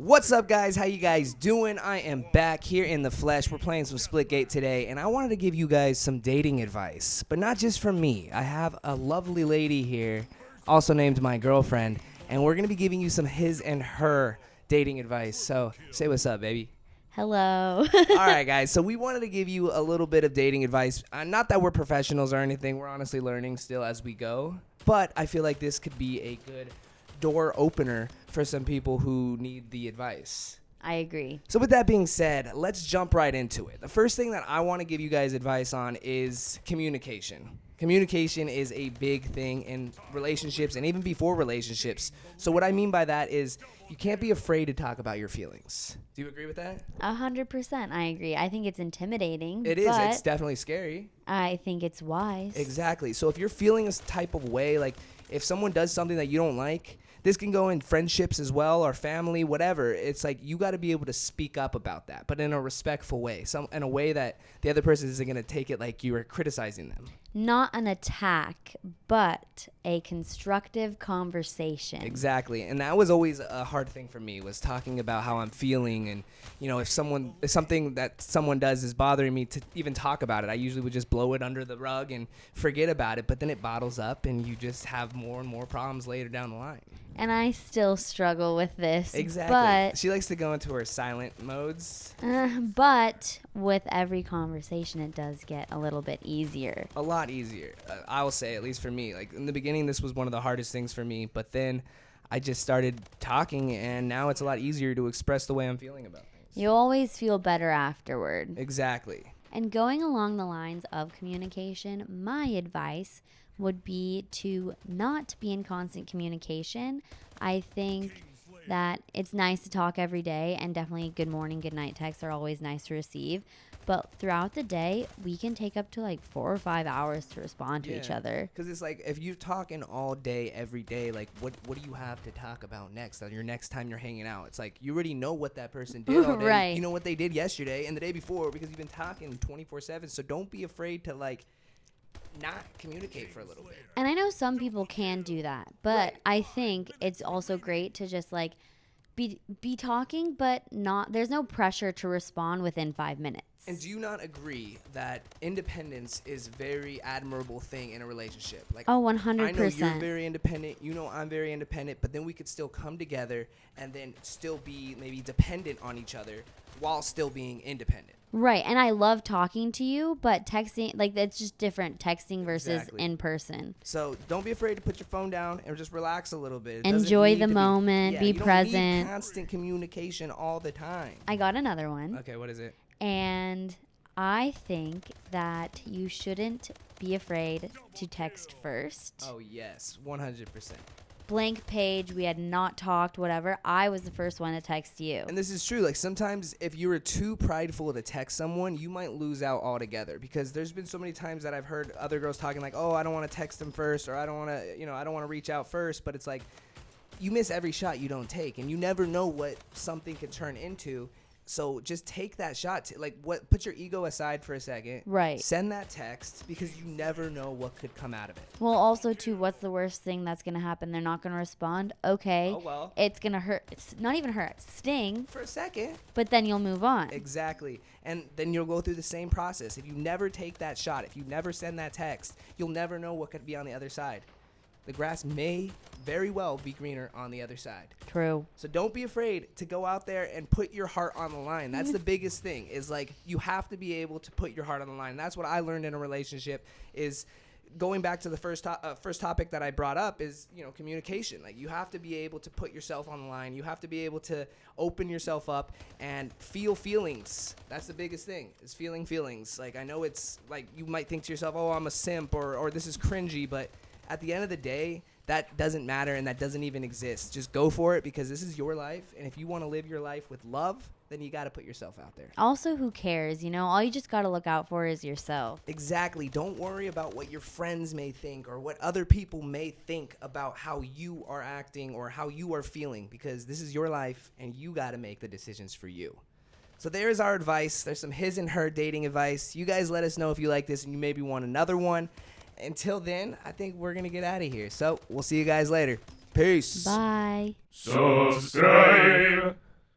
What's up, guys? How you guys doing? I am back here in the flesh. We're playing some Splitgate today, and I wanted to give you guys some dating advice, but not just from me. I have a lovely lady here, also named my girlfriend, and we're going to be giving you some his and her dating advice. So say what's up, baby. Hello. All right, guys. So we wanted to give you a little bit of dating advice. Not that we're professionals or anything. We're honestly learning still as we go, but I feel like this could be a good door opener for some people who need the advice. I agree. So with that being said, let's jump right into it. The first thing that I want to give you guys advice on is communication. Communication is a big thing in relationships and even before relationships. So what I mean by that is you can't be afraid to talk about your feelings. Do you agree with that? 100% I agree. I think it's intimidating. It is. It's definitely scary. I think it's wise. Exactly. So if you're feeling this type of way, like if someone does something that you don't like, this can go in friendships as well, or family, whatever. It's like you got to be able to speak up about that, but in a respectful way, in a way that the other person isn't going to take it like you were criticizing them. Not an attack, but a constructive conversation. Exactly. And that was always a hard thing for me, was talking about how I'm feeling. And, you know, if something that someone does is bothering me, to even talk about it, I usually would just blow it under the rug and forget about it. But then it bottles up and you just have more and more problems later down the line. And I still struggle with this. Exactly. But she likes to go into her silent modes. But with every conversation, it does get a little bit easier. A lot easier. I will say, at least for me. Like in the beginning, this was one of the hardest things for me. But then I just started talking, and now it's a lot easier to express the way I'm feeling about things. You always feel better afterward. Exactly. And going along the lines of communication, my advice would be to not be in constant communication. I think that it's nice to talk every day, and definitely good morning, good night texts are always nice to receive. But throughout the day, we can take up to like 4 or 5 hours to respond to each other. Because it's like, if you're talking all day, every day, like what do you have to talk about next? On your next time you're hanging out, it's like you already know what that person did all day. Right. You know what they did yesterday and the day before, because you've been talking 24/7. So don't be afraid to like not communicate for a little bit. And I know some people can do that, but Right. I think it's also great to just like be talking, but not, there's no pressure to respond within 5 minutes. And do you not agree that independence is a very admirable thing in a relationship? Like, Oh, 100%. I know you're very independent, you know I'm very independent, but then we could still come together and then still be maybe dependent on each other while still being independent. Right, and I love talking to you, but texting, like, it's just different texting versus Exactly. in person. So don't be afraid to put your phone down and just relax a little bit. It doesn't Enjoy need the to moment, be you don't present. need constant communication all the time. I got another one, Okay, what is it? and I think that you shouldn't be afraid to text first. Oh, yes, 100%. Blank page, we had not talked, whatever. I was the first one to text you. And this is true. Like, sometimes if you were too prideful to text someone, you might lose out altogether, because there's been so many times that I've heard other girls talking like, oh, I don't want to text them first, or I don't want to reach out first. But it's like, you miss every shot you don't take, and you never know what something can turn into. So just take that shot. Put your ego aside for a second. Right. Send that text, because you never know what could come out of it. Well, also, too, what's the worst thing that's going to happen? They're not going to respond. Okay. Oh, well. It's going to hurt. It's not even hurt. Sting. For a second. But then you'll move on. Exactly. And then you'll go through the same process. If you never take that shot, if you never send that text, you'll never know what could be on the other side. The grass may very well be greener on the other side. True. So don't be afraid to go out there and put your heart on the line. That's the biggest thing, is like, you have to be able to put your heart on the line. And that's what I learned in a relationship, is going back to the first topic that I brought up, is, you know, communication. Like, you have to be able to put yourself on the line. You have to be able to open yourself up and feel feelings. That's the biggest thing, is feeling feelings. Like, I know it's like, you might think to yourself, oh, I'm a simp, or this is cringy, but at the end of the day, that doesn't matter, and that doesn't even exist. Just go for it, because this is your life, and if you want to live your life with love, then you got to put yourself out there. Also, who cares? You know, all you just got to look out for is yourself. Exactly. Don't worry about what your friends may think, or what other people may think about how you are acting or how you are feeling, because this is your life, and you got to make the decisions for you. So there's our advice. There's some his and her dating advice. You guys let us know if you like this and you maybe want another one. Until then, I think we're going to get out of here. So we'll see you guys later. Peace. Bye. Subscribe.